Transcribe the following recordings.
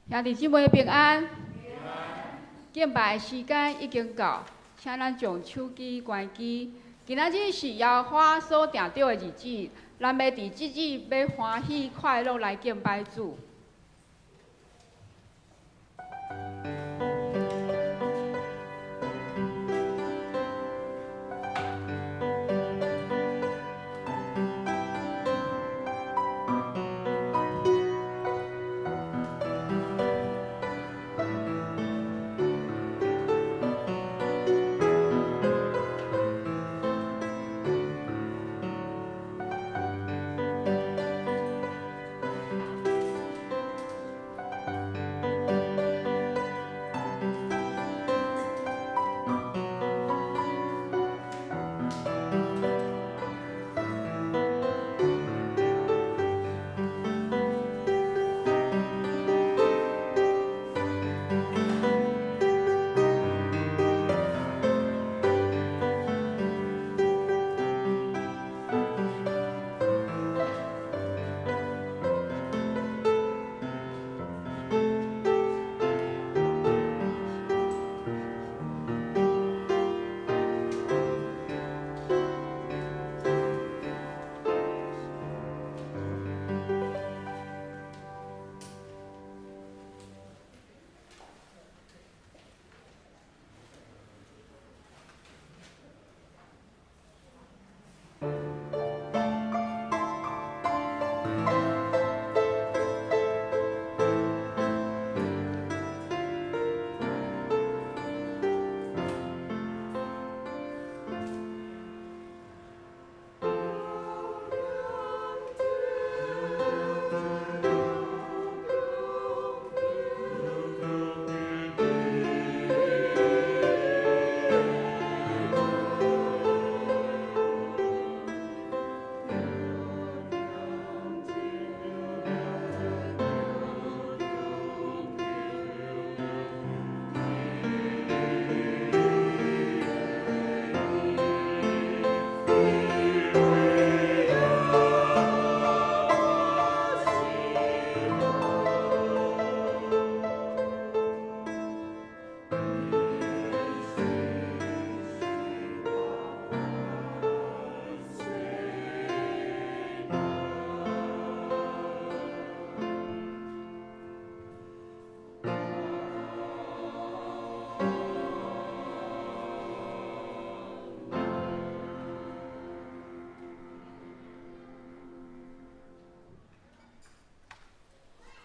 兄弟姊妹平安。敬拜时间已经到，请咱将手机关机。今仔日是耶和华所定着的日子，咱要伫即日要欢喜快乐来敬拜主。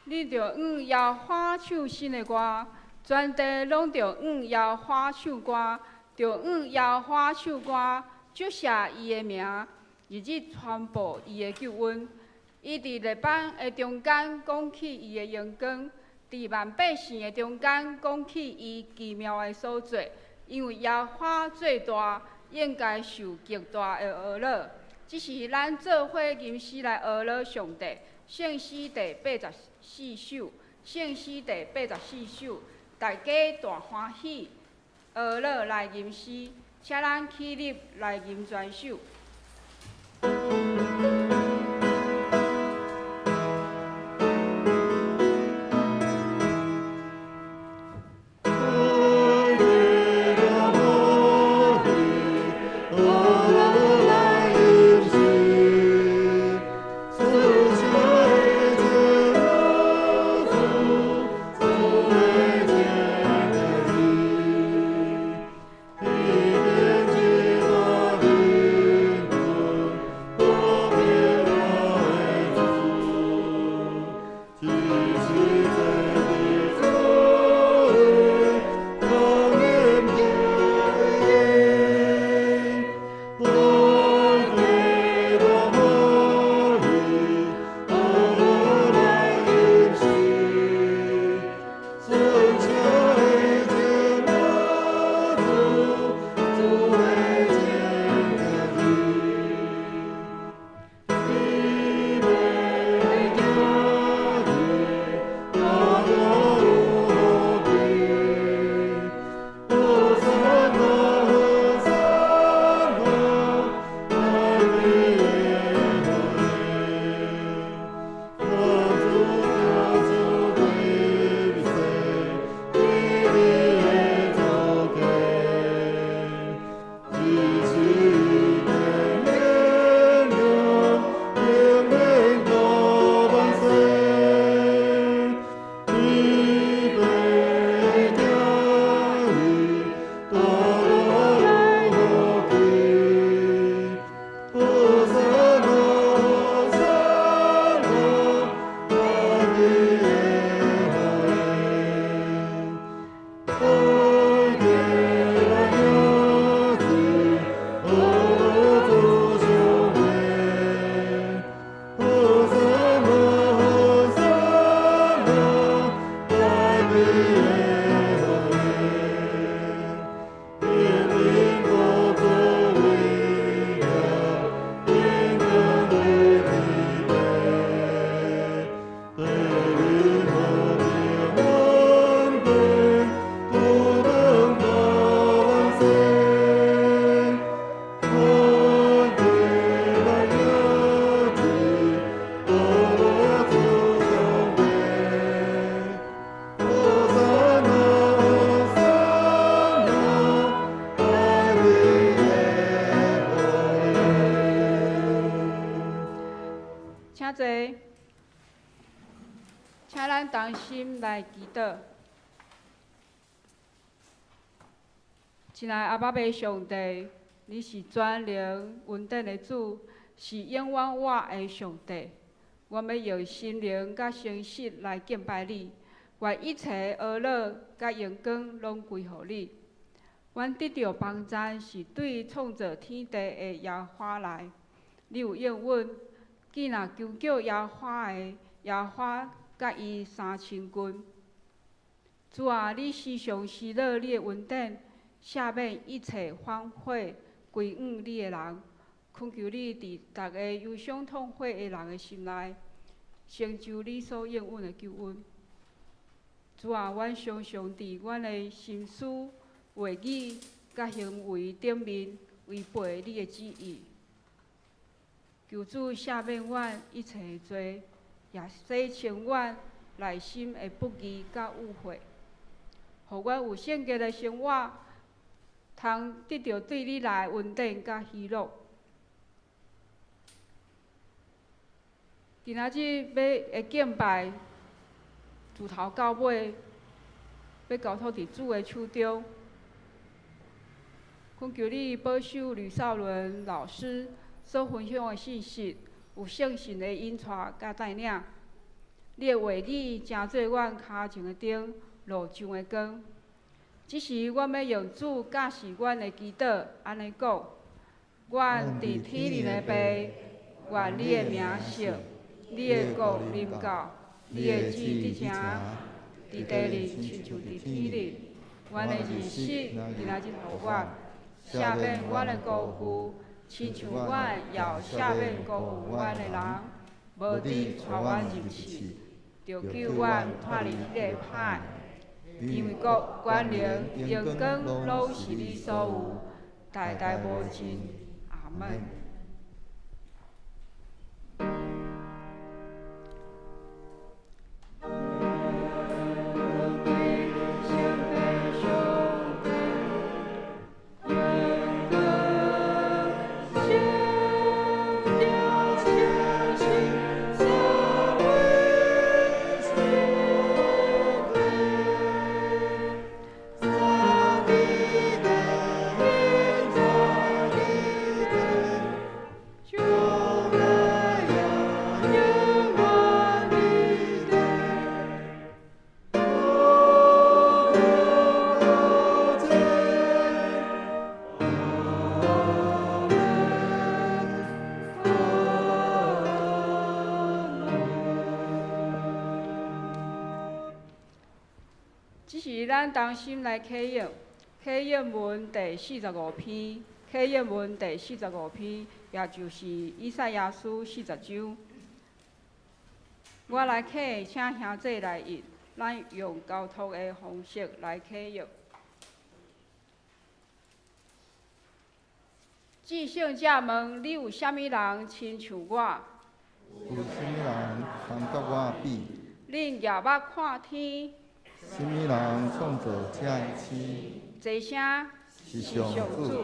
你着耶和华唱新的歌，全地拢着耶和华唱歌，着耶和华唱歌，祝谢伊的名，日日传播伊的救恩。伊伫列邦的中间讲起伊的荣光，伫万百姓的中间讲起伊奇妙的所做。因为耶和华最大，应该受极大的呵乐。这是咱做伙吟诗来呵乐上帝。圣诗第84首，圣诗第84首，大家大欢喜，呵乐来吟诗，请咱起立来吟全首。请坐，请咱同心来祈祷。亲爱阿爸爸上帝，你是全能稳定的主，是永远活的上帝。我们用心灵甲诚实来敬拜你，愿一切恶乐甲荣光拢归乎你。阮得到帮赞是对创造天地的耶和华来，你有应允。既若求救耶和华的，耶和华甲伊3000军。主啊，你时常施乐你的恩典，赦免一切反悔归向你的人。恳求你伫逐个忧伤痛悔的人的心内，成就你所应允的救恩。主啊，阮常常伫阮的心思、话语、甲行为顶面违背你的旨意。求主赦免阮一切罪，也洗清阮内心的不义甲误会，互阮有圣洁的生活，通得到对你来稳定甲喜乐。今仔日要敬拜，自头到尾，要交托伫主的手中。恳求你保守吕少伦老师所分享的信息，有圣神的引带甲带领。你的话语正做阮脚前的灯，路上的光。只是阮要用主教示阮的祈祷，安尼讲：阮伫天里的爸，愿你的名圣，你的国临到，你的旨伫城，伫地里亲像伫天里。阮的日食，今仔日互我，赦免阮的辜负。亲像阮要赦免辜负阮的人，无伫带阮入去，就救阮脱离迄个歹。因为国、权能、荣光，拢是你所有，代代无尽。阿门。咱同心来启应，启应文第45篇，启应文第45篇，也就是以赛亚书40章。我来启，请兄弟来译，咱用交托的方式来启应。至圣者问：你有啥物人亲像我？有啥物人通甲我比？恁举目看天。啥物人创造这天？这声是上主，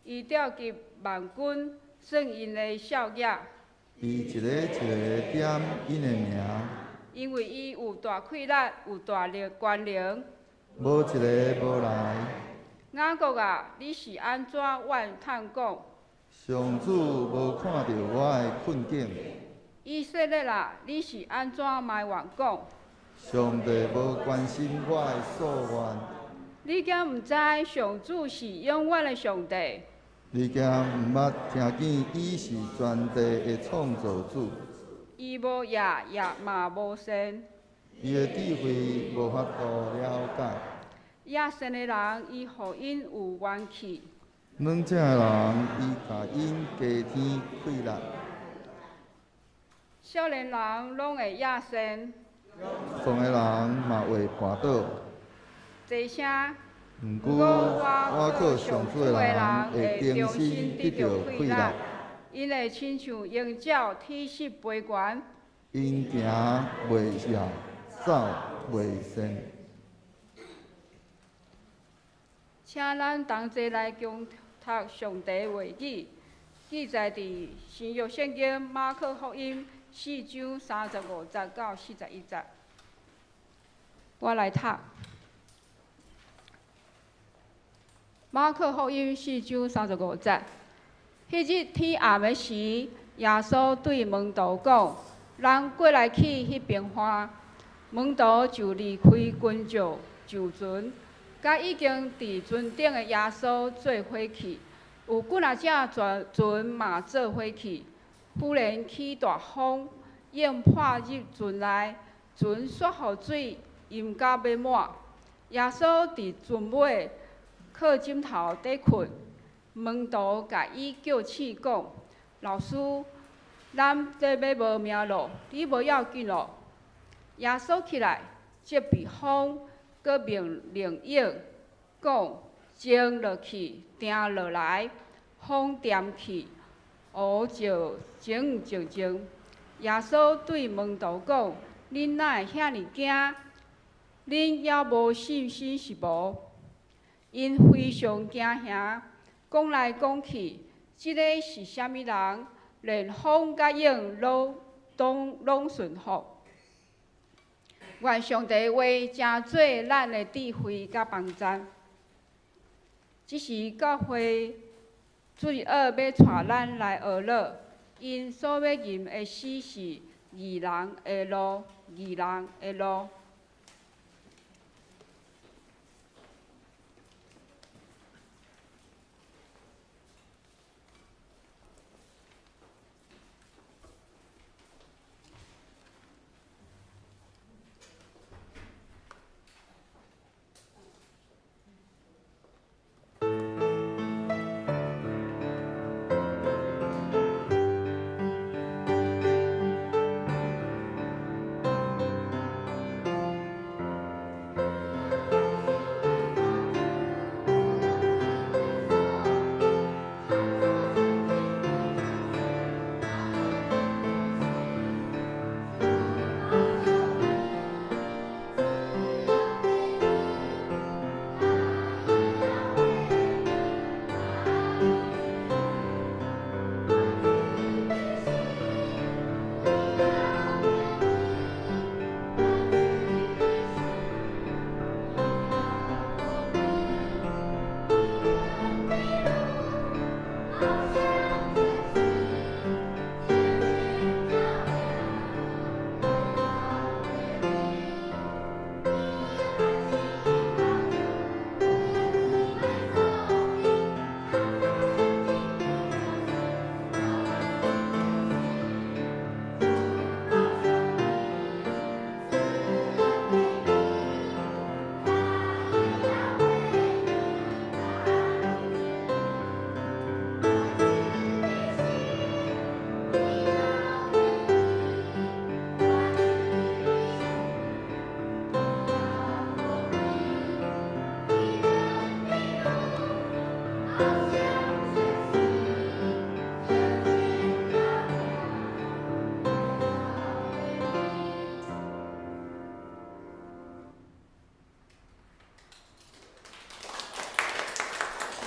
伊召集万军，算因的少爷。伊一个一个点因的名。因为伊有大气力，有大力权能。无一个无来。雅各啊，你是安怎怨叹讲？上主无看到我的困境。以色列啊，你是安怎埋怨讲？上帝无关心我的诉愿。你敢毋知上主是永远的上帝？你敢毋捌听见伊是全地的创造主？伊无夜，也嘛无神。伊的智慧无法度了解。野生的人，伊互因有元气。软正的人，伊甲因加添气力。少年人拢会野生。创的人嘛会绊倒。这声，毋过我靠上主的人会重新得到快乐。因会亲像鹰鸟体势飞悬，因行袂远，走袂远。请咱同齐来共读上帝话语，记载伫新约圣经马可福音4章35节到41节。我来读。马可福音4章35节。迄日天暗的时，耶稣对门徒讲：“咱过来去迄边花。”门徒就离开群众就船，甲已经伫船顶的耶稣做伙去。有几啊只船嘛做伙去。忽然起大风，淹破入船内，船泄互水淹甲要满。耶稣伫船尾靠枕头底困。门徒甲伊叫醒讲：“老师，咱这要无命咯，你无要紧咯。”耶稣起来，接避风，佮命令鹰，讲：“静落去，定落来。”风恬去，湖就静静。耶稣对门徒讲：“恁哪会遐尼惊？恁还无信心是无？”因非常惊吓，讲来讲去，即个是啥物人？连风甲鹰拢顺服。愿上帝话真做咱的智慧甲帮助。即是教会主日要带咱来学乐，因所要吟的诗是义人的路，义人的路。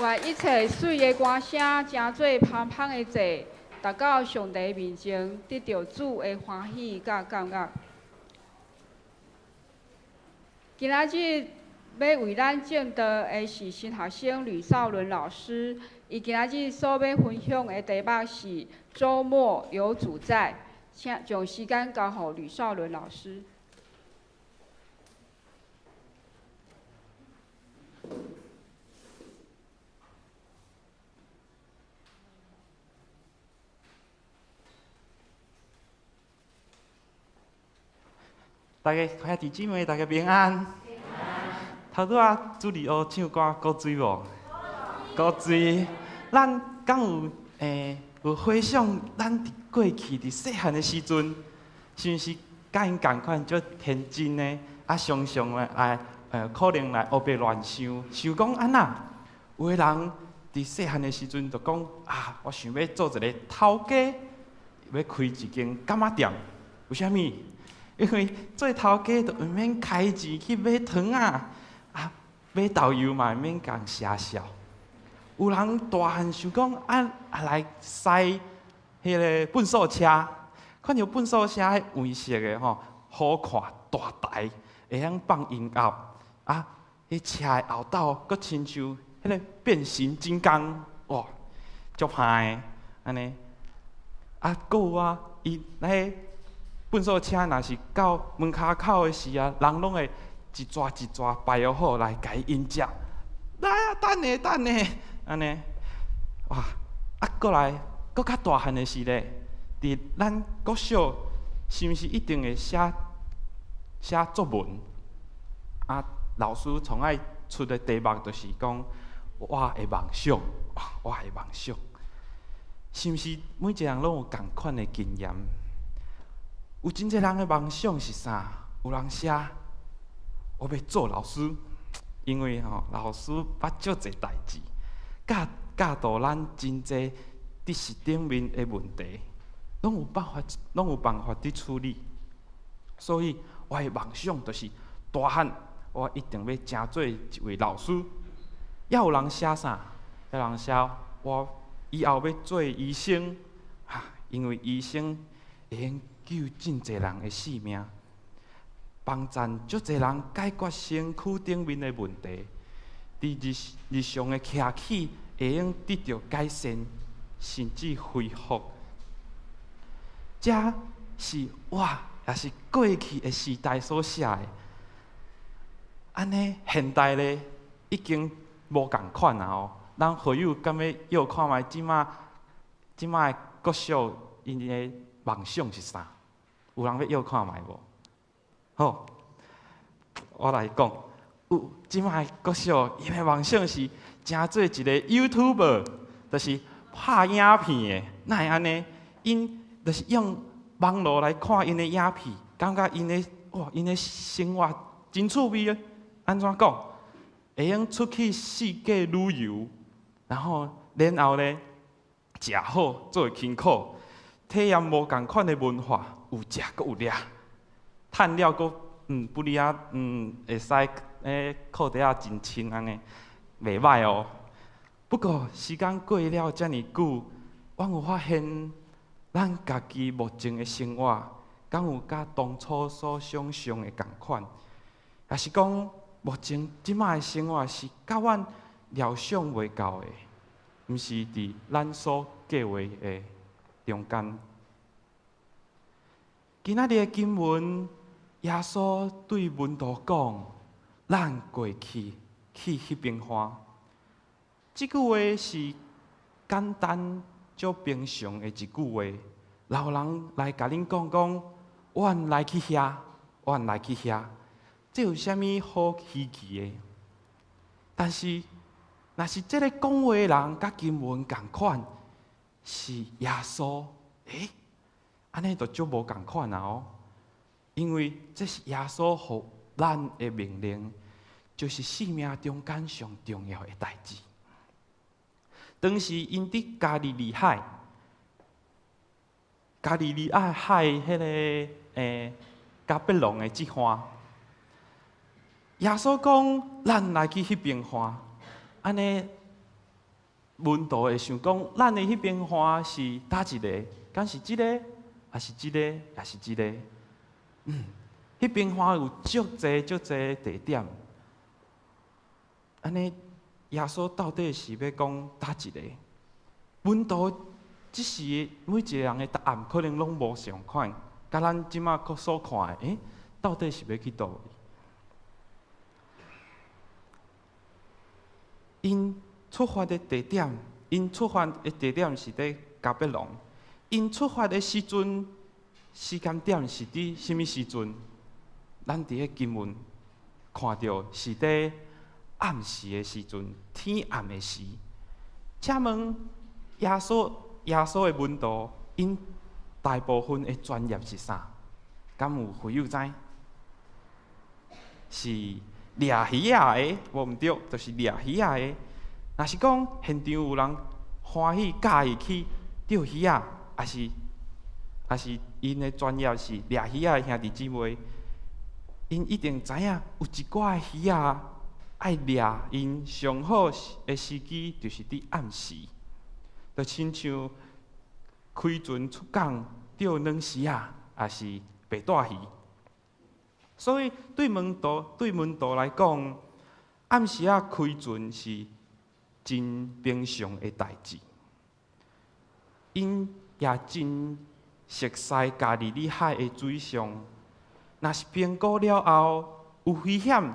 愿一切水的歌声，真做芳芳的祭，达到上帝面前，得到主的欢喜甲感觉。今仔日要为咱正道的是新学生吕少伦老师，伊今仔日所要分享的题目是“周末有主在”，请将时间交予吕少伦老师。大家兄弟姊妹，大家平安。头拄仔主日学唱歌够水无？够水。咱敢有回想咱过去伫细汉的时阵，是毋是甲因共款，足天真的，常常来可能来黑白乱想，想讲安那，有个人伫细汉的时阵就讲我想要做一个头家，要开一间柑仔店。为虾米？因为做头家就毋免开钱去买糖买豆油嘛，免共写笑。有人大汉想讲来驶迄个粪扫车，看到粪扫车迄黄色的好看大台，会晓放音乐迄车的后斗阁亲像迄个变形金刚，哇，足歹的安尼。阁有伊迄粪扫车若是到门骹口的时人拢会一抓一抓摆好来甲伊迎接。来等下，安尼，哇！阁来，阁较大汉的是咧，伫咱国小是毋是一定会写作文？老师从爱出的题目就是讲，我的梦想，我的梦想，是毋是每一个人拢有共款的经验？有真侪人的梦想是啥？有人写我要做老师，因为老师捌足侪代志，教导咱真侪知识顶面的问题，拢有办法伫处理。所以我的梦想就是大汉，我一定要成做一位老师。也有人写啥？有人写我以后要做医生，因为医生会用救真侪人的性命，帮助足侪人解决身躯顶面的问题，伫日常的徛起会用得到改善，甚至恢复。这是我也是过去的时代所写的。安尼现代咧已经无共款啊！咱好友敢要看卖即马的国小因的梦想是啥？有人要看卖无？好，我来讲。有即马的国小因的梦想是成做一个 YouTuber， 就是拍影片的。哪会安尼？因就是用网络来看因的影片，感觉因的生活真趣味啊！安怎讲？会用出去世界旅游，然后咧食好，做辛苦，体验无共款的文化，有食阁有掠，趁了阁不离会使靠底下真亲安尼，袂歹哦。不过时间过了遮尔久，我有发现，咱家己目前的生活，敢有甲当初所想象的共款？也是讲，目前即摆的生活是甲阮料想袂到的，毋是伫咱所计划的中间。今仔日的经文，耶稣对门徒讲：“咱过去迄边花。”即句话是简单足平常的一句话。老人来甲恁讲，阮来去遐，这有啥物好稀奇的？但是，若是这个讲话的人甲经文共款，是耶稣，安尼就足无共款哦。因为这是耶稣予咱的命令，就是生命中间上重要的代志。当时因伫加利利海迄个加百隆的即岸，耶稣讲：“咱来去迄边看。”安尼门徒会想讲：“咱的迄边看是叨一个？敢是即个？还是即个？也是即个？”迄边看有足侪地点。安尼耶稣到底是要讲叨一个？门徒即时每一个人的答案可能拢无相款，甲咱即马所看的，到底是要去倒位？因出发的地点是伫加百隆。因出发的时间点是伫什么时阵？咱伫个经文看到是伫暗时的时阵，天暗的时。请问耶稣的门徒，因大部分的专业是啥？敢有会友知？是掠鱼仔的，无毋对，就是掠鱼仔的。若是讲现场有人欢喜介意去钓鱼仔，还是因的专业是掠鱼仔的兄弟姊妹，因一定知影有一寡的鱼仔爱掠，因上好的时机就是伫暗时，就亲像开船出港钓软丝啊，也是白带鱼。所以对门徒来讲，暗时啊开船是真平常的代志。因也真熟悉家己伫海的水上，若是评估了后有危险，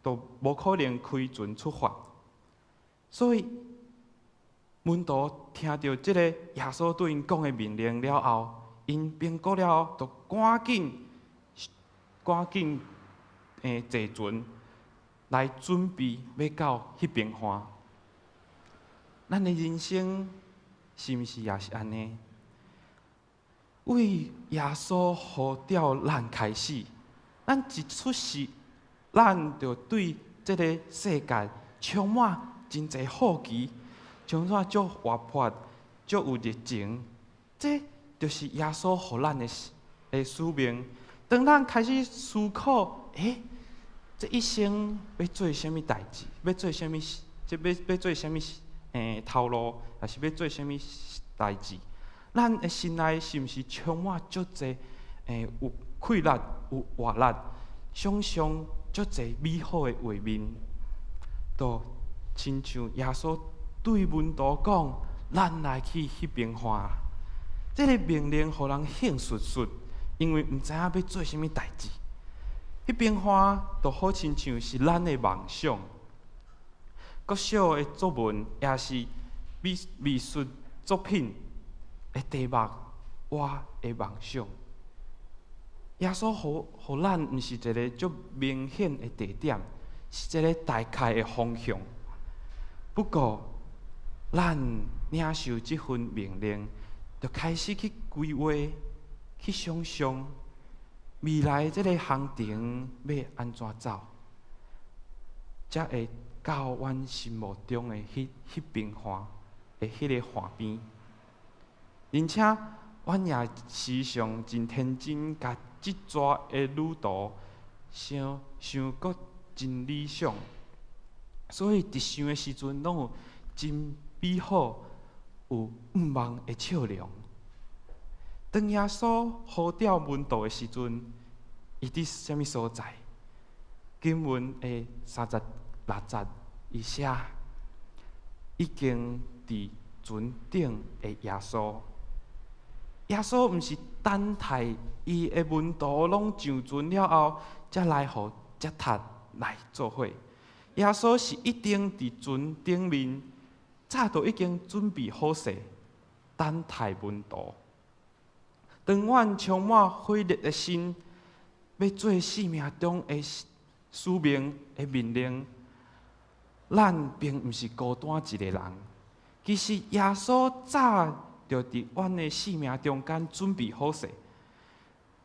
就无可能开船出发。所以门徒听到即个耶稣对因讲的命令了后，因评估了后，就赶紧坐船来准备要到迄边岸。咱的人生是毋是也是安尼？为耶稣呼召咱开始，咱一出世，咱就对这个世界充满真侪好奇，充满足活泼、足有热情。这就是耶稣互咱的使命。当咱开始思考，这一生要做啥物代志？要做啥物？要做啥物？头路，还是要做啥物代志？咱的心内是毋是充满足侪有快乐、有活力，想象足侪美好的画面？都亲像耶稣对门徒讲：“咱来去迄边岸。”这个命令互人兴述述，因为毋知影要做啥物代志。迄边岸就好亲像是咱的梦想。国小的作文也是美术作品的题目，我的梦想。耶稣互咱毋是一个足明显的地点，是一个大概的方向。不过，咱领受这份命令，就开始去规划、去想象未来这个行程要安怎走，才会到阮心目中的迄边岸的迄个岸边。而且，阮也时常真天真，甲即撮的旅途想阁真理想，所以伫想的时阵，拢有真美好、有毋忘的笑容。当耶稣呼召门徒的时阵，伊伫啥物所在？经文的36节，伊写已经伫船顶的耶稣。耶稣毋是等待伊的门徒拢上船了后，才来互接塔来做伙。耶稣是一定伫船顶面，早就已经准备好势，等待门徒。当阮充满火热的心，要做生命中的使命的命令，咱并毋是孤单一个人。其实耶稣早就伫阮的生命中间准备好势，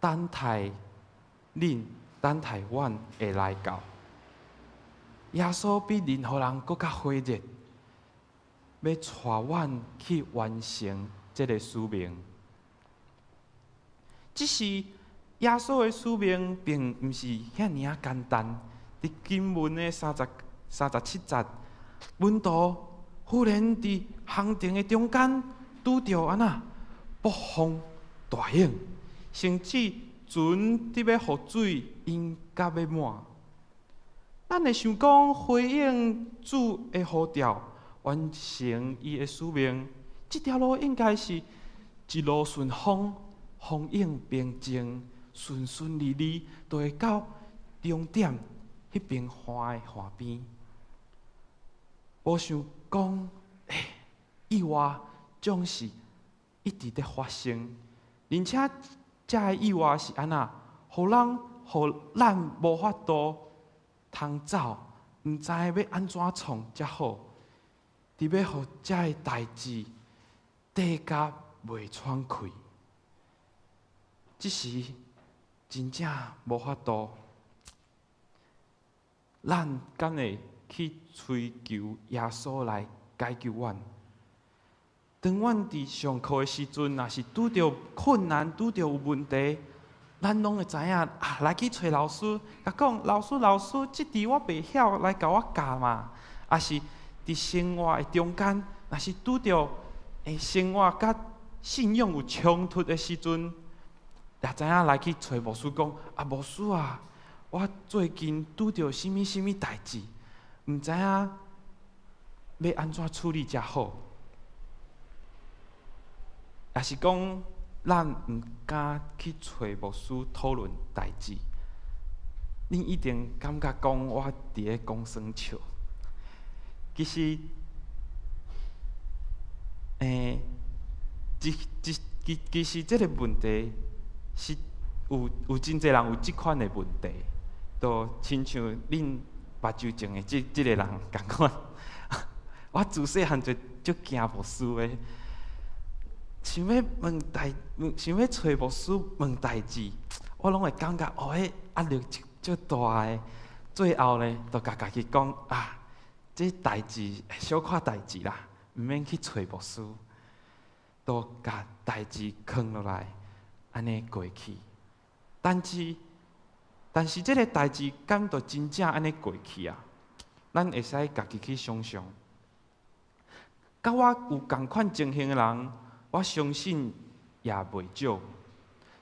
等待恁、等待阮会来到。耶稣比任何人更加火热，要带阮去完成这个使命。只是耶稣的使命并毋是遐尔啊简单。伫经文的37节，门徒忽然伫行程的中间拄着安那暴风大影，甚至船伫要互水淹甲要满。咱会想讲回应主的呼召，完成伊的使命，这条路应该是一路顺风，风影平静，顺顺利利，就会到终点迄边岸的岸边。无想讲，意外总是一直在发生，而且这个意外是安那，互咱无法度通走，毋知要安怎创才好，伫要互这个代志短甲袂喘气。只是真正无法度，咱敢会去追求耶稣来解救阮？当阮伫上课的时阵，若是拄着困难、拄着有问题，咱拢会知影来去找老师，甲讲老师，即题我袂晓，来甲我教嘛。也是伫生活的中间，若是拄着生活甲信仰有冲突的时阵，也知影来去找牧师讲牧师啊，我最近拄着什么代志，毋知影要安怎处理才好。也是讲，咱毋敢去找牧师讨论代志，恁一定感觉讲我伫咧讲耍笑。其实，其实这个问题是有真侪人有即款的问题，都亲像恁目睭前的即个人共款。我自细汉就足惊牧师的。想要想要找牧师问代志，我拢会感觉迄压力足大的。最后呢，就甲家己讲这代志小可代志啦，毋免去找牧师，都甲代志放落来，安尼过去。但是这个代志敢就真正安尼过去啊？咱会使家己去想想，甲我有共款情形的人。我相信也袂少，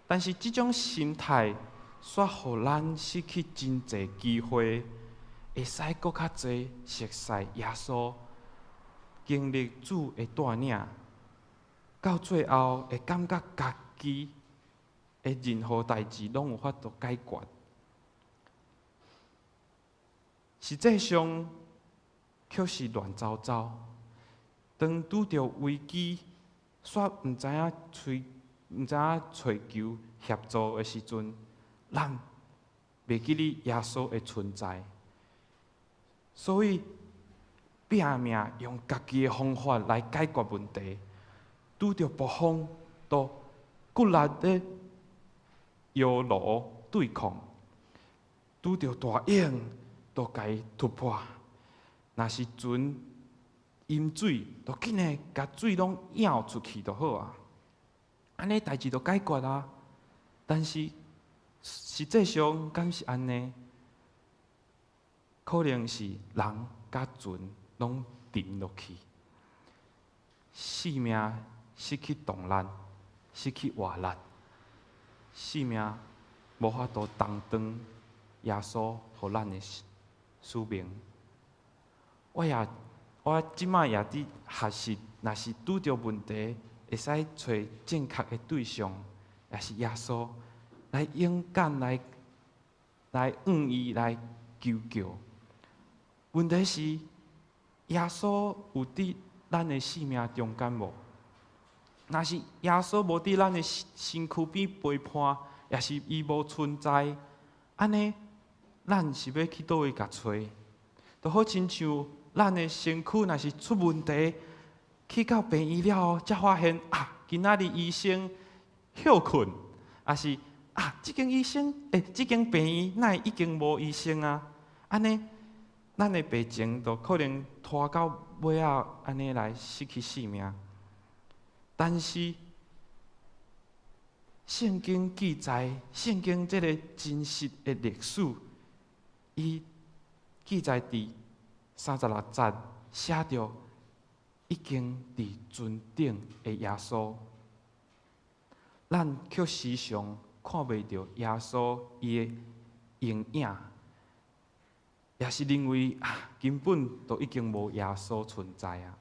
但是这种心态，却互咱失去真侪机会，会使搁较侪熟悉耶稣，经历主的带领，到最后会感觉家己的任何代志拢有法度解决。实际上，却是乱糟糟。当拄着危机，煞毋知影找求协助的时阵，咱袂记哩耶稣的存在，所以拼命用家己的方法来解决问题。拄着暴风，都骨力的摇罗对抗；拄着大影，都甲伊突破。若是船淹水，就紧诶，甲水拢舀出去就好啊。安尼代志就解决啊。但是实际上，敢是安尼？可能是人甲船拢沉落去，生命失去动力，失去活力，生命无法度担当耶稣互咱的使命。我即摆也伫学习，若是拄着问题，会使找正确的对象，也是耶稣，来勇敢来向伊来求救。问题是，耶稣有伫咱的生命中间无？若是耶稣无伫咱的身躯边陪伴，也是伊无存在，安尼，咱是要去倒位甲找？就好亲像。咱的身躯若是出问题，去到病院了后，才发现今仔日医生休困，也是这间医生，这间病院哪会已经无医生啊？安尼，咱的病情就可能拖到尾仔，安尼来失去性命。但是，圣经记载，圣经这个真实的历史，伊记载伫36节写着已经伫船顶的耶稣，咱却时常看袂到耶稣伊的影影，也是认为根本都已经无耶稣存在啊。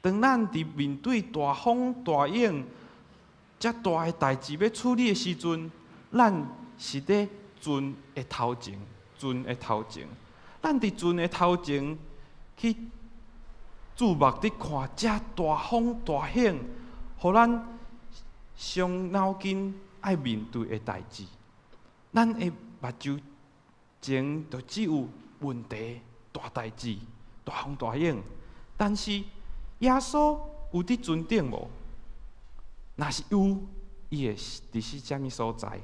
当咱伫面对大风大影、遮大的代志要处理的时阵，咱是伫船的头前，咱伫船的头前去注目伫看遮大风大险，互咱伤脑筋爱面对的代志。咱的目睭前就只有问题、大代志、大风大险。但是耶稣有伫船顶无？若是有，伊会伫是啥物所在？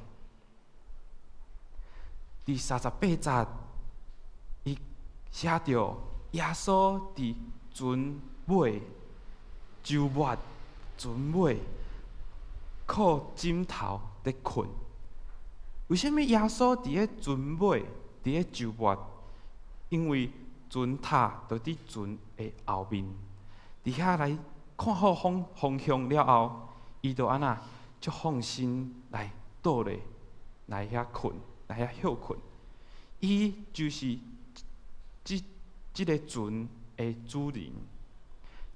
第38节，伊写着耶稣伫船尾周末船尾靠枕头伫困。为什么耶稣伫咧船尾，伫咧周末？因为船塔就伫船的后面，伫遐来看好方向了后，伊就安那就放心来倒咧，来遐困，来遐休困。伊就是即个船的主人。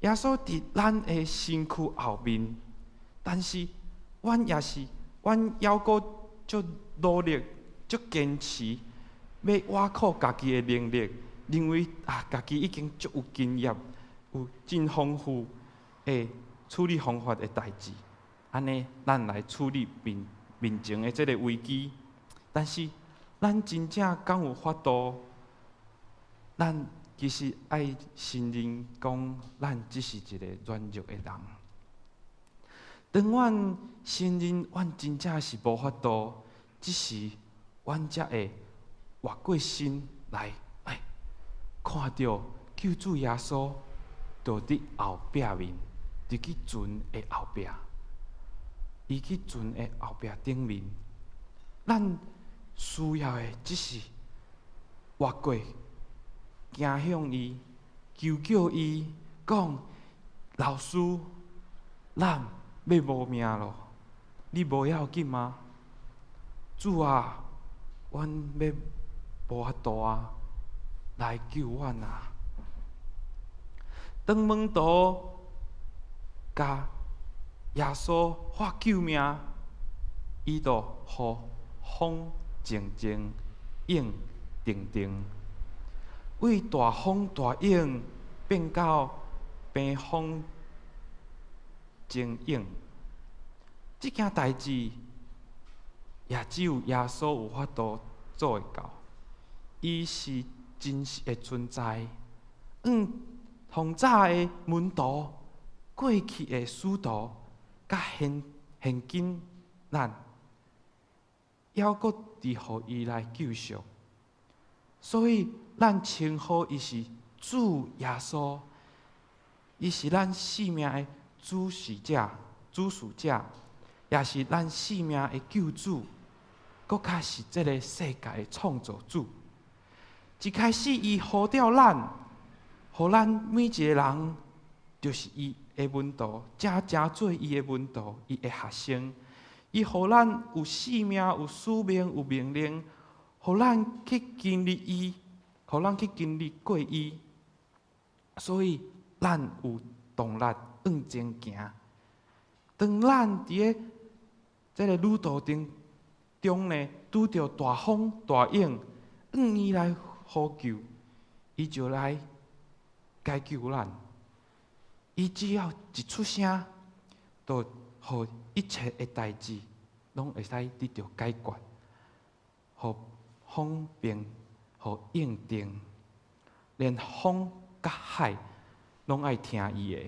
耶稣伫咱的身躯后面，但是阮也是，阮犹阁足努力、足坚持，要挖靠家己的能力，认为家己已经足有经验，有真丰富的处理方法的代志，安尼咱来处理面前的这个危机。但是咱真正敢有法度？咱其实爱承认讲，咱只是一个软弱的人。当阮承认阮真正是无法度，只是阮才会活过身来，看到救主耶稣就伫后壁面，就去船的后壁，伊去船的后壁顶面。咱需要的只是活过，行向伊，求救伊，讲老师，咱要无命咯，你无要紧吗？主啊，阮要无法度啊，来救阮啊！当门徒甲耶稣发救命，伊就互风静静，影定定，为大风大影变到平风静影。这件代志也只有耶稣有法度做会到。伊是真实的存在。从早的门徒、过去的使徒，甲现今咱，犹阁伫互伊来救赎。所以，咱称呼伊是主耶稣，伊是咱生命的主事者、主事者，也是咱生命的救主，搁较是这个世界的创造主。一开始，伊呼召咱，互咱每一个人，就是伊的门徒，真做伊的门徒，伊的学生。伊互咱有生命、有使命、有命令，互咱去经历伊，互咱去经历过伊。所以，咱有动力往前行。当咱伫咧这个旅途中呢，拄着大风大影，往伊来呼救，伊就来解救咱。伊只要一出声，就互一切的代志拢会使得到解决，互风平，互应定，连风甲海拢爱听伊的。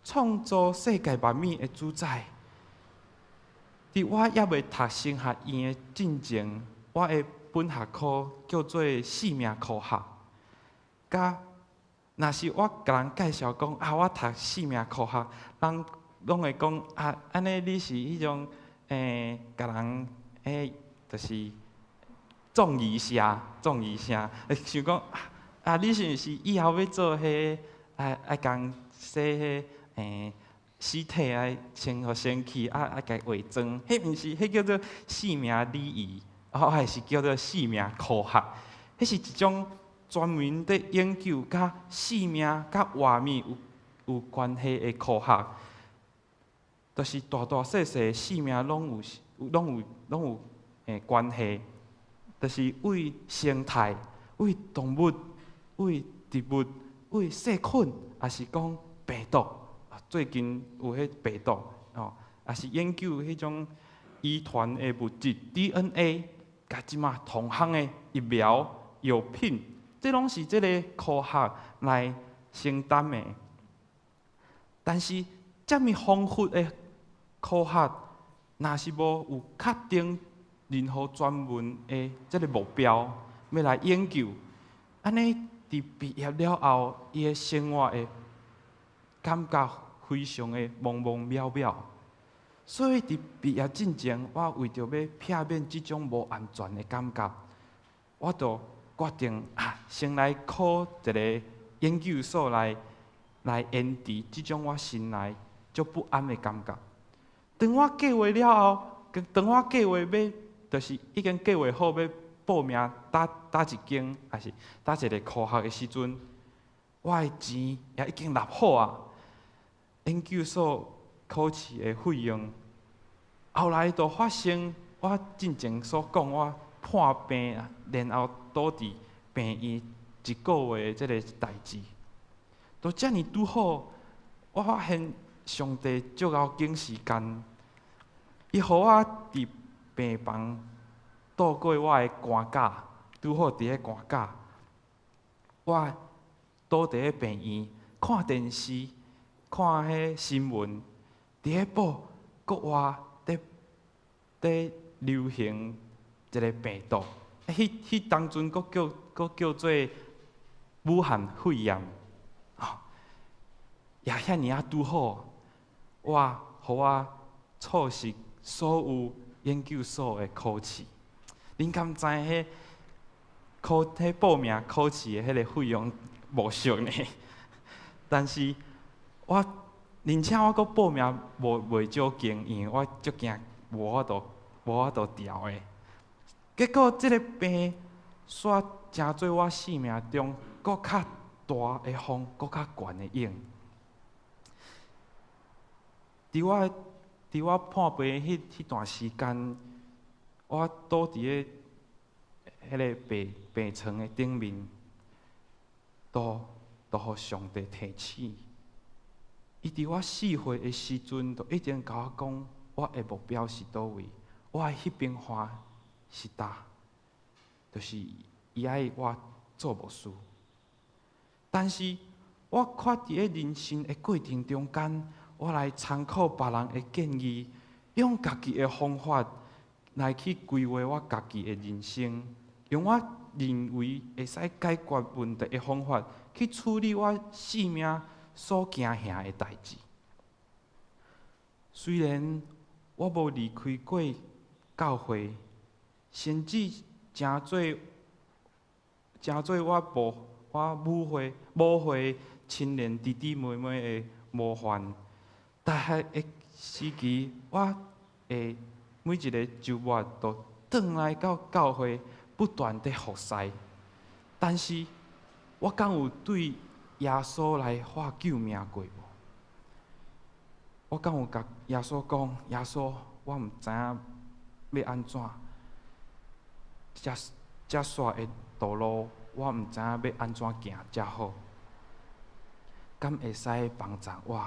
创造世界万物的主宰，伫我还未读升学院的进前，我的本学科叫做生命科学。甲若是我甲人介绍讲我读生命科学，人拢会讲安尼你是迄种甲人就是壮义声，想讲你是毋是以后要做迄爱共说尸体穿互先去甲伪装，迄毋是，迄叫做生命礼仪，还是叫做生命科学？迄是一种专门的研究甲生命甲活命有关系的科学，就是大大小小的生命拢有关系，就是为生态、为动物、为植物、为细菌，也是讲病毒。最近有迄病毒也是研究迄种遗传的物质 DNA， 甲即马同行的疫苗、药品，这拢是这个科学来承担的。但是，这么丰富的科学，若是无有确定任何专门的这个目标，要来研究。安尼伫毕业了后，伊的生活会感觉非常的茫茫渺渺。所以伫毕业之前，我为着要避免即种无安全的感觉，我就决定先来考一个研究所来延迟即种我心内足不安的感觉。当我计划了后，当我计划要，就是已经计划好要报名打一间，还是打一个科学的时阵，我的钱也已经纳好啊。研究所考试的费用，后来就发生我之前所讲我破病，然后倒伫病院1个月的这个代志。都遮尔拄好，我发现上帝足够经时间，伊予我伫病房度过我的寒假，拄好伫咧寒假，我倒伫咧病院看电视，看迄新闻，伫咧报国外伫流行一个病毒，迄当阵佫叫做武汉肺炎。也遐尔啊拄好，互我错失所有研究所的考试。恁敢知迄报名考试的迄个费用无俗呢？但是而且我佫报名袂少间，因为我足惊无法度调的。结果即个病煞成做我生命中佫较大的风，佫较悬的影。伫我破病迄段时间，我倒伫咧迄个病床的顶面，都互上帝提醒。伊伫我4岁的时阵，就一直甲我讲，我的目标是倒位，我的迄边花是倒，就是伊爱我做牧师。但是我看伫咧人生的过程中间，我来参考别人的建议，用家己的方法来去规划我家己的人生，用我认为会使解决问题的方法去处理我生命所惊吓的代志。虽然我无离开过教会，甚至真做我母会亲连弟弟妹妹的模范。大学的时期，我会每一个周末都转来到教会，不断地服侍。但是，我敢有对耶稣来画救命过无？我敢有甲耶稣讲：耶稣，我毋知影要安怎，遮煞的道路，我毋知影要安怎行才好。敢会使帮助我？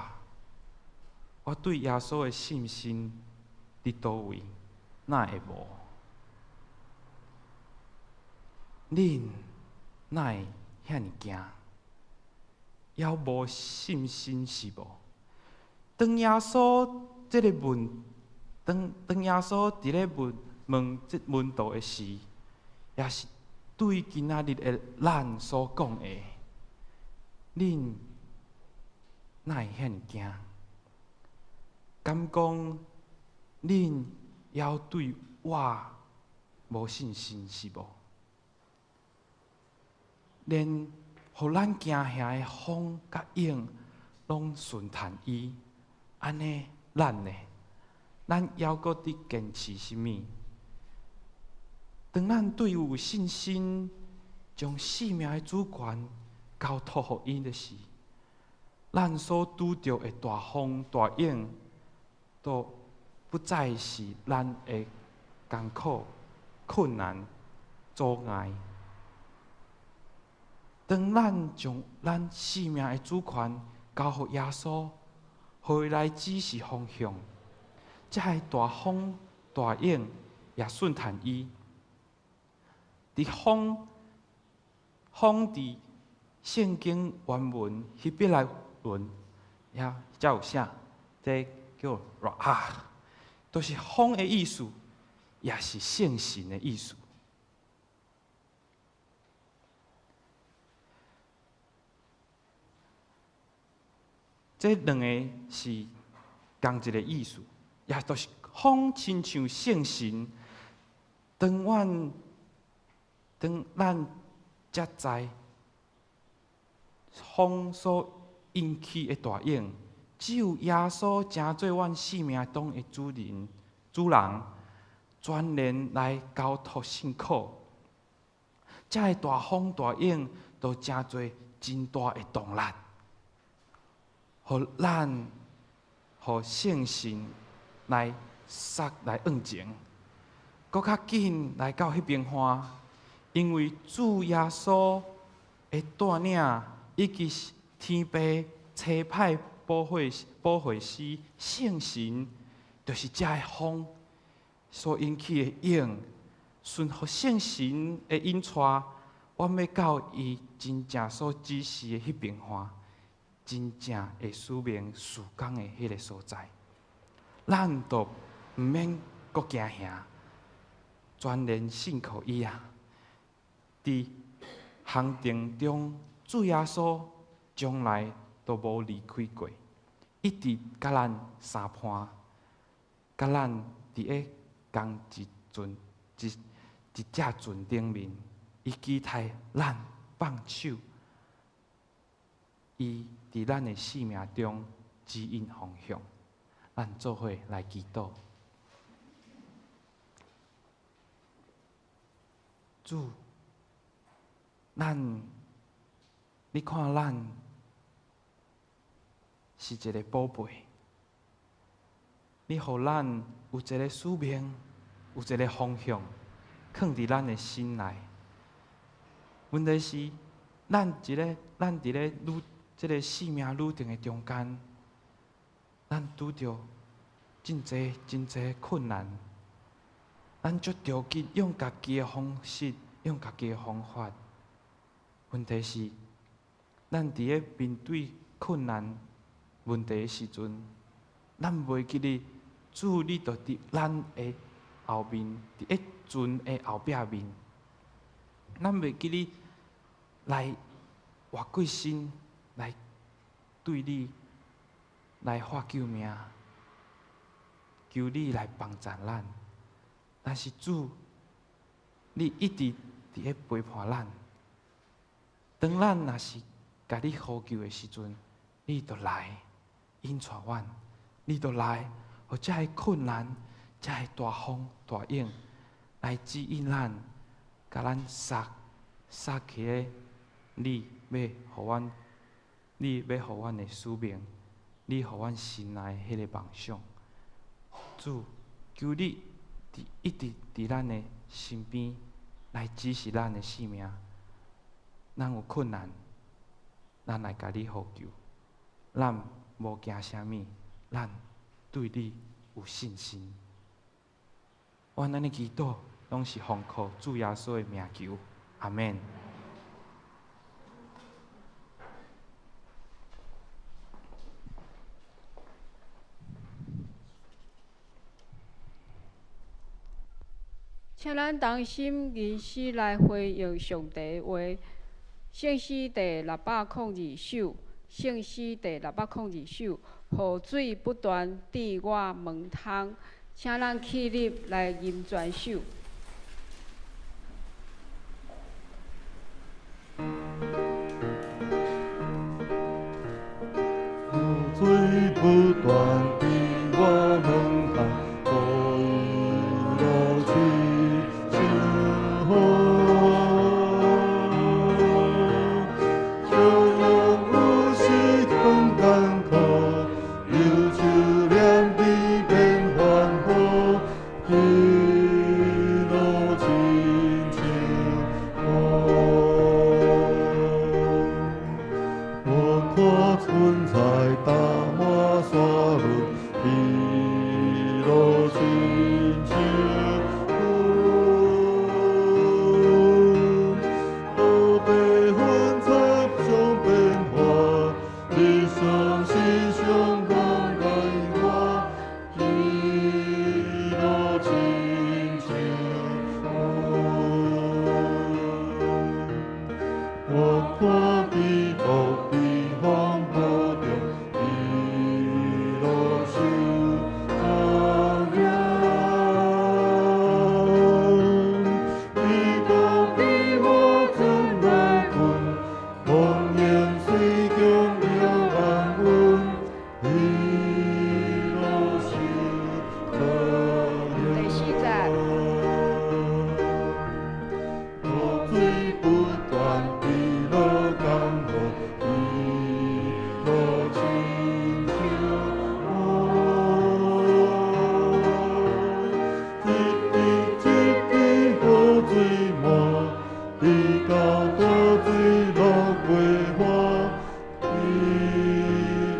我对耶稣的信心伫倒位？哪会无？恁哪会遐尼惊？还无信心是无？当耶稣即个当耶稣伫咧问即问道的时，也是对今仔日的咱所讲的，恁哪会遐尼惊？敢讲恁还对我无信心是无？连互咱惊吓的风甲影拢顺坦伊，安尼咱呢？咱还阁伫坚持甚物？当咱对有信心，将生命的主权交托互伊的时，咱所拄着的大风大影，都不再是咱的艰苦、困难、阻碍。当咱将咱生命的主权交予耶稣，互伊来指示方向，这大风大影也顺坦伊。伫风伫圣经原文希伯来文也才有写，这叫 ra'ah， 都是风的意思。也是圣神的意思。这两个是同一个意思，也都是风亲像圣神，当咱才知风所引起的大影，只有耶稣真做阮生命中的主人，全然来交托信靠。这个大风大影，都真做真大的动力，互咱，互圣神来来往前，搁较紧来到迄边看，因为主耶稣的带领，以及天父差派保惠师圣神，就是这个风所引起的影，顺服圣神的引带，我要到伊真正所指示的迄边看，真正会使命事工的迄个所在，咱都毋免搁惊吓，全然信靠伊啊！伫行程中，主耶稣从来都无离开过，一直甲咱相伴，甲咱伫个同一只船顶面，伊期待咱放手，伊伫咱的生命中指引方向。咱做伙来祈祷，主，你看咱是一个宝贝，你互咱有一个使命，有一个方向，放伫咱的心内。问题是，咱伫咧这个生命旅程的中间，咱拄着真侪困难，咱就着急用家己的方式，用家己的方法。问题是，咱伫咧面对困难问题的时阵，咱袂记哩，主你就伫咱的后面，伫咧船的后壁面，咱袂记哩来活过身，来对你来发救命，求你来帮助咱。但是主，你一直伫咧陪伴咱。当咱若是甲你呼救的时阵，你就来引带阮，你就来，互这个困难、这个大风大影来指引咱，甲咱撒起个你要互阮的使命，你互阮心内迄个梦想。主，求你一直伫咱的身边来指示咱的生命。咱有困难，咱来甲你呼救。咱无惊啥物，咱对你有信心。我安尼祈祷，拢是奉靠主耶稣的名求，阿免。请咱同心吟诗来回应上帝话。圣诗第602首，圣诗第602首，雨水不断滴我门窗，请咱起立来吟全首。雨水不断滴我门窗。到多水落桂花，伊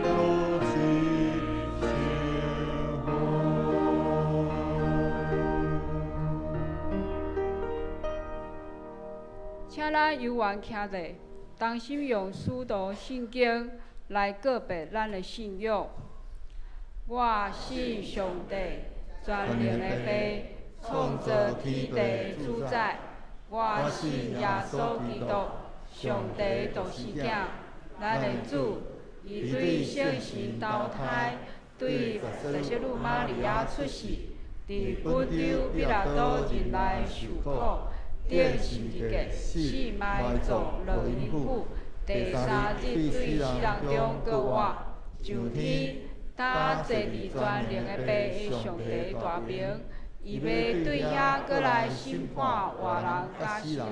落是幸福。请咱游玩徛者，同心用使徒圣经来告白咱的信仰。我信上帝，全能的父，创造天地主宰。我信耶稣基督，上帝独生子，咱的主，伊对圣神投胎，对实习女玛利亚出世，伫本州彼拉多人来受苦，顶十字架，死埋葬落阴府，第三日对死人中搁活，上天。他坐伫全能的父的上帝大名，伊要对遐搁来审判活人甲死人。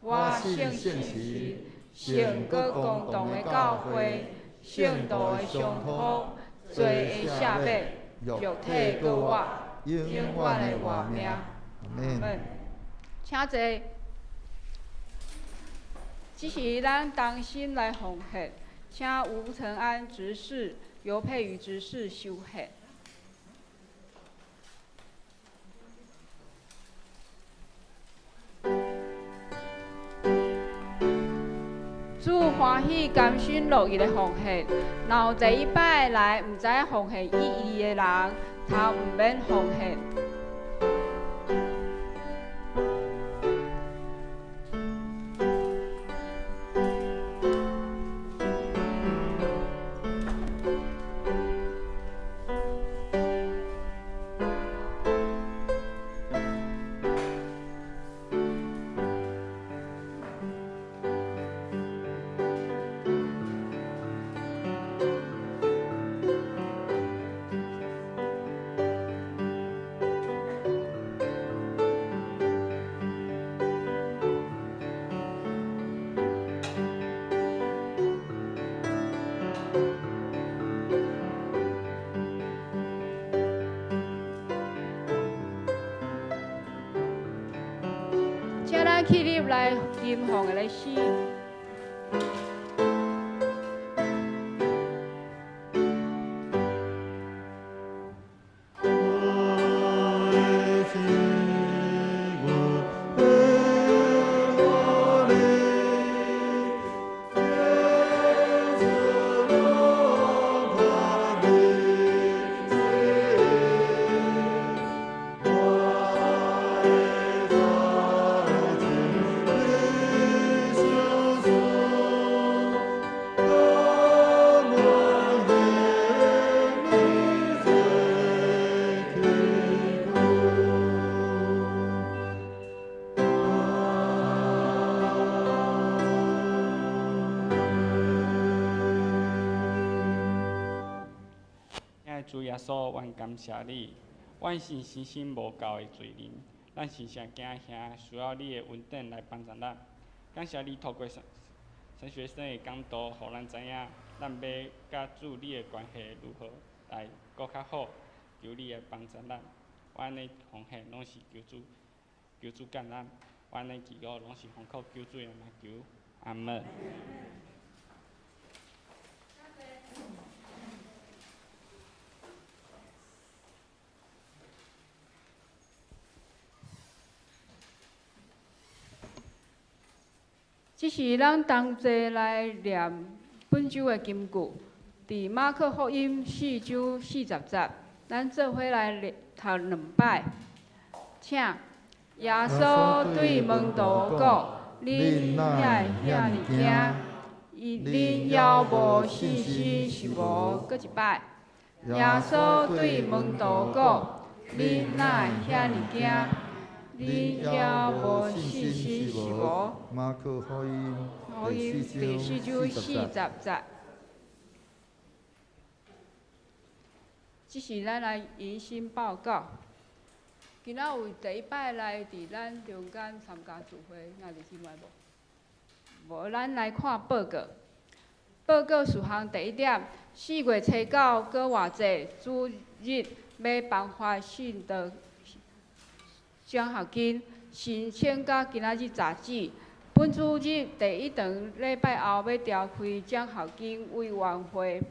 我信圣神，圣搁公道的教会，圣道的上福，罪的赦免，肉体搁活，永远的活命。阿请坐。这是咱同心来奉献，请吴承安执事。由佩瑜执事修献。主欢喜甘心乐意的奉献，若有第一摆来毋知影奉献意义的人，他毋免奉献。请咱起立来吟奉的诗。主耶稣，阮感谢你，阮是生生无够的罪人，咱是啥惊吓，需要你的恩典来帮助咱。感谢你透过神学生的讲道，互咱知影，咱要甲主你的关系如何来搁较好，求你来帮助咱。阮的奉献拢是求主感恩，阮的祈祷拢是奉靠求主的名求，阿门。这是咱同齐来念本周的金句，伫马可福音4章40节，咱做伙来读2摆。请耶稣对门徒讲：恁哪会遐尼惊？恁犹无信心是无？搁一摆。耶稣对门徒讲：恁哪会遐尼惊？恁犹无信心是无？马可福音第4章40节。这是咱来延伸报告。今仔有第一摆来伫咱中间参加聚会，哪日去买无？无，咱来看报告。报告事项第一点：4月初9，搁偌济主日要颁发信的奖学金，申请到今仔日截止。本主日第一堂礼拜后要召开奖学金委员会。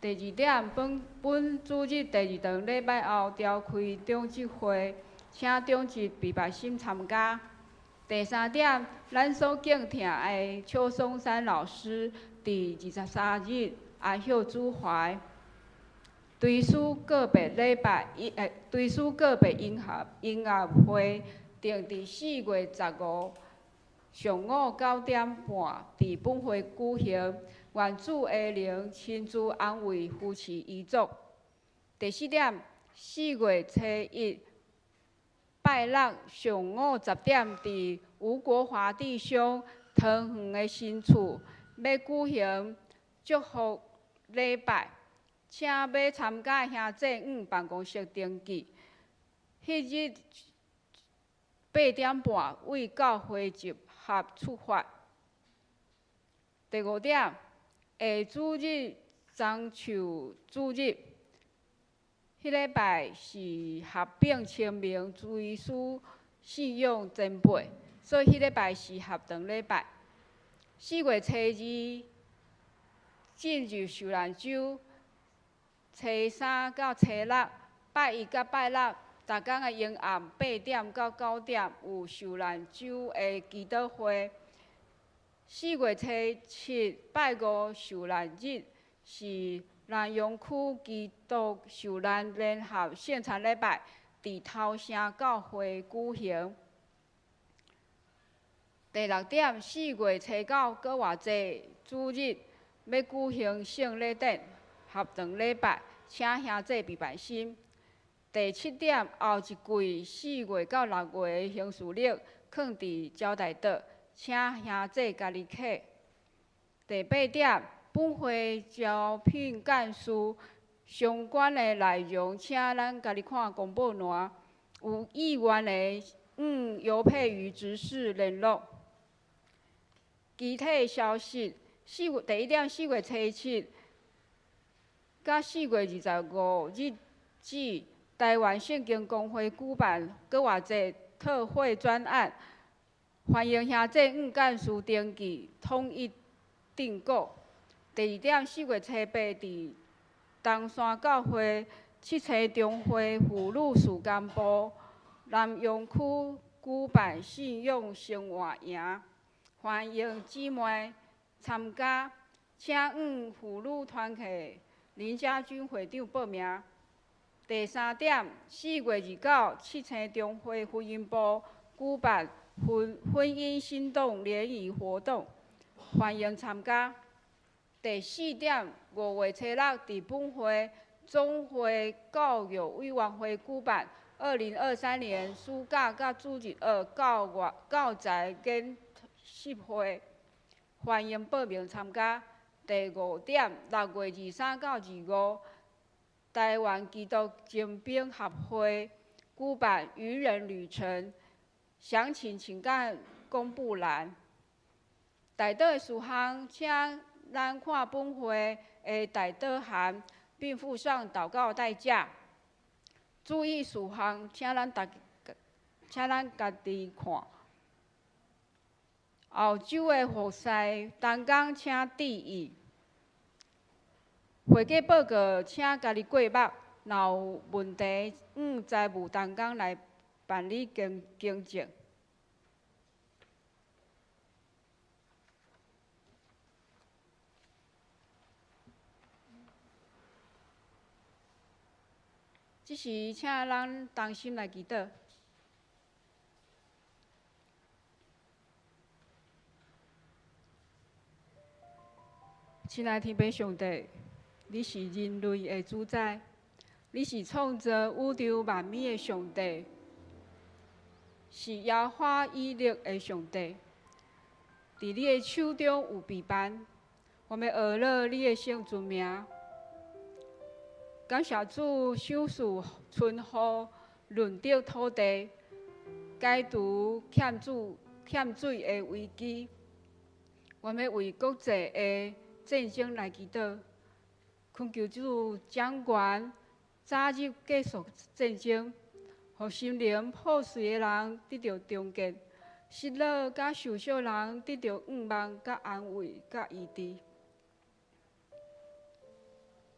第二点，本主日第二堂礼拜后召开中职会，请中职毕业生参加。第三点，咱所敬听的邱松山老师第23日阿秀主怀。随属个别音乐会定伫4月15上午9点半伫本会举行，愿主下灵亲自安慰夫妻遗族。第4点，4月1拜六上午10点伫吴国华弟兄汤圆的新厝要举行祝福礼拜。请要参加的兄弟办公室登记。迄日8点半为教会集合出发。第5点，下主日樟树主日，迄礼拜是合并清明追思信仰前辈，所以迄礼拜是合堂礼拜。4月2进入受难周。初3到初6，拜1到拜6，逐天的阴暗8点到9点有受难周的祈祷会。4月7拜5受难日是南阳区基督受难联合献餐礼拜，伫头城教会举行。第6点，4月7、9搁偌济主日要举行圣礼典。合堂礼拜，请兄弟毕业生。第7点，后一季4月到6月的行事历放伫招待桌，请兄弟家己摕。第8点，本会招聘干事相关的内容，请咱家己看公布栏。有意愿的尤佩瑜执事联络。具体消息，第1点，4月7。甲4月25日止，台湾圣经公会举办搁偌济特惠专案，欢迎兄弟干事登记，统一订购。第2点，4月8伫东山教会7星中会妇女事工部南阳区举办信用生活营，欢迎姊妹参加，请妇女团体。林家军会长报名。第3点，4月29，7星中会福音部举办婚姻心动联谊活动，欢迎参加。第4点，5月6伫本会总会教育委员会举办2023年暑假甲主日教材研习会，欢迎报名参加。第5点，6月23到25，台湾基督精兵合会举办渔人旅程，详情请看公布栏。代祷的事项，请咱看本会的代祷函，并附上祷告代价。注意事项，请咱家己看。澳洲的服侍，东港请注意。会计报告，请家己过目。若有问题，财务东港来办理更正。这时，请咱同心来祈祷。亲爱的天父上帝，你是人类的主宰，你是创造宇宙万物的上帝，是耶华以勒的上帝。伫你的手中有臂膀，我们学了你的圣尊名。感谢主赏赐春雨，润泽土地，解除欠水的危机。我们为国际的战争来祈祷，恳求主掌权，早日结束战争，让心灵破碎的人得到重建，失落甲受伤人得到愿望、甲安慰、甲医治。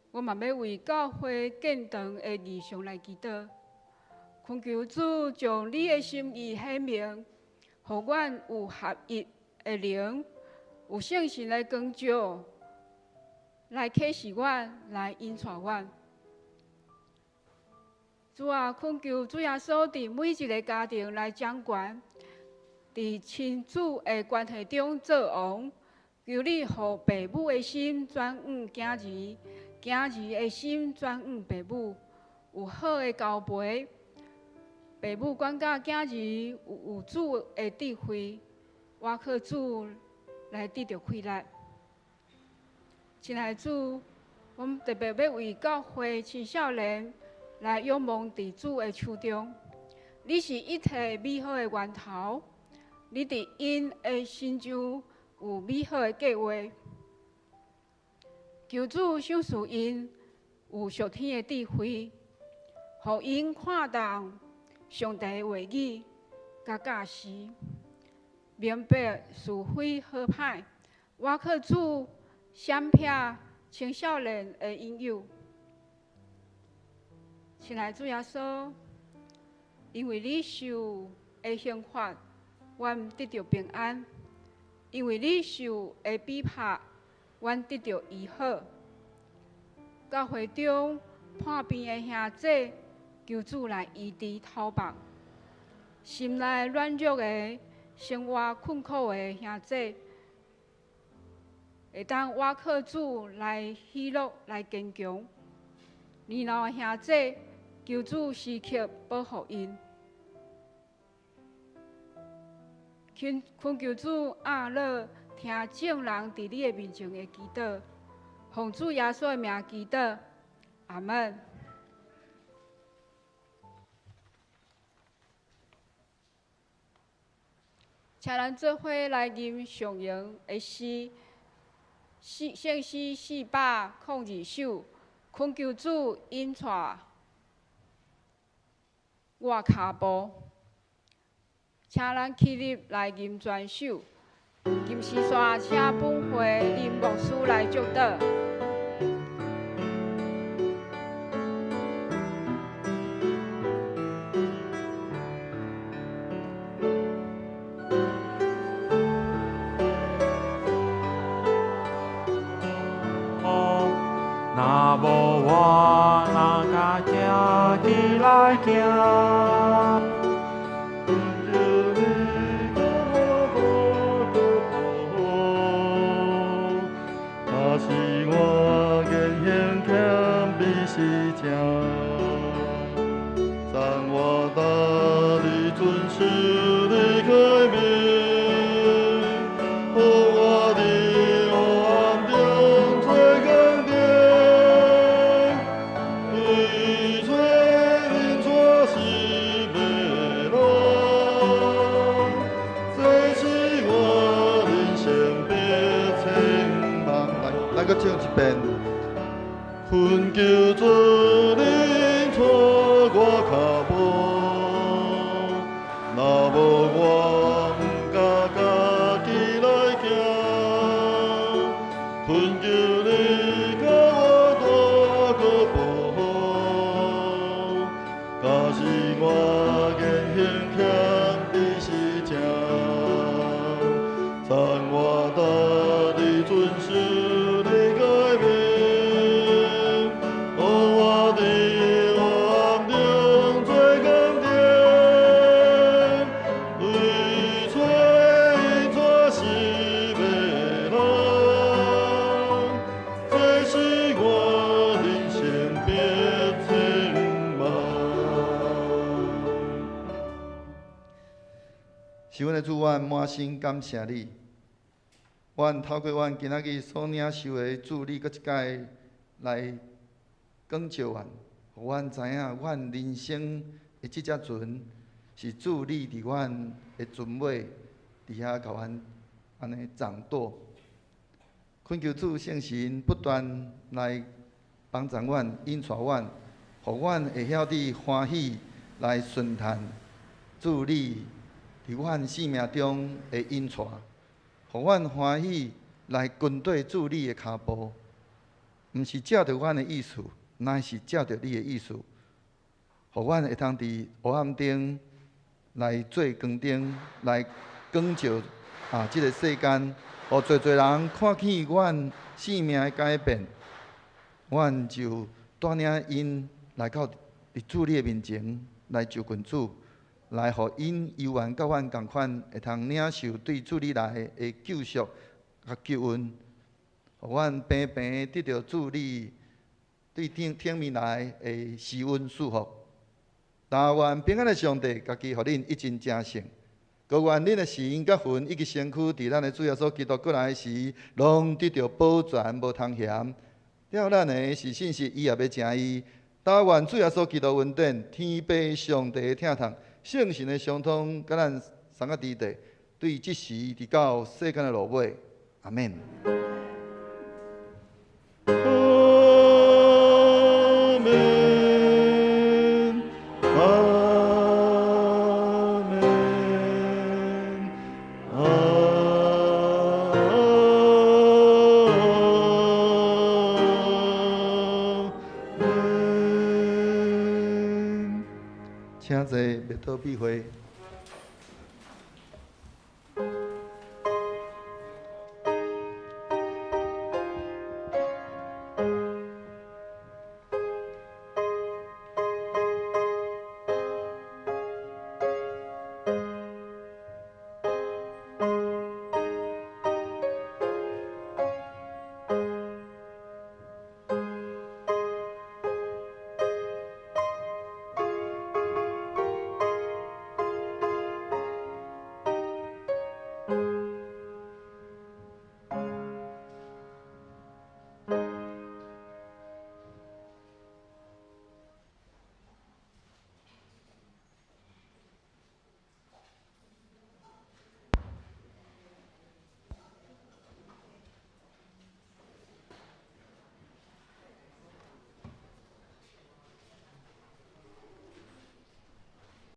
我嘛要为教会建堂的异象来祈祷，恳求主将你的心意显明，互阮有合一的灵，有圣神的光照，来启示阮，来引带阮。主啊，恳求主耶稣伫每一个家庭来掌权，伫亲子的关系中做王。求你，互父母的心转向囝儿，囝儿的心转向父母，有好的交陪。父母管教囝儿有主的智慧，我靠主来得到快乐。亲爱的主，我们特别要为教会青少年来仰望伫主的手中。你是一切美好的源头，你伫因的心中有美好的计划。求主赏赐因有属天的智慧，互因看懂上帝的话语甲教示，明白是非好歹。我靠主闪避青少年的引诱。亲爱的主耶稣，因为你受的刑罚，阮得到平安；因为你受的逼迫，阮得到医好。教会中破病的兄弟，求主来医治讨帮；心内软弱的、生活困苦的兄弟，会当我靠主来喜乐、来坚强。年老的兄弟，求主时刻保护因。恳求主阿乐听众人伫你的面前的祈祷，奉主耶稣的名祈祷，阿门。请咱做伙来吟上扬的诗，圣诗402首，恳求主引带我脚步。请咱起立来吟全首，吟诗线请本会林牧师来祝祷。若无我，哪敢行起来行？恳求主领带我脚步，若无我，毋敢家己来行。恳求你甲我大个保护，假使我言行欠你是正，赞我答你遵守你改变。是阮的主，阮满心感谢你。阮透过阮今仔日所领受的主，你搁一摆来光照阮，互阮知影，阮人生的即只船是主你伫阮的船尾伫遐甲阮安尼掌舵。恳求主圣神不断来帮助阮、引带阮，互阮会晓得欢喜来顺谈主你伫阮生命中的引带，互阮欢喜来跟对主你的脚步，毋是照着阮的意思，乃是照着你的意思，互阮会通伫黑暗中来做光灯，来光照即个世间，互侪侪人看见阮生命的改变，阮就带领因来到伫主你的面前来求群主。来，互因犹原甲阮共款，会通领受对主你来的救赎甲救恩，互阮平平得到主你对天面来的施恩赐福。但愿平安的上帝，家己互恁一真正胜。各愿恁的心甲魂以及身躯，伫咱的主耶稣基督过来时，拢得到保全无通嫌。了咱的是信息，伊也要诚意。但愿主耶稣基督恩典，天父上帝的疼痛。圣神的相通，甲咱三个伫地，对即时直到世间的落尾，阿免。阿免，阿免，阿免。请坐，灭道避讳。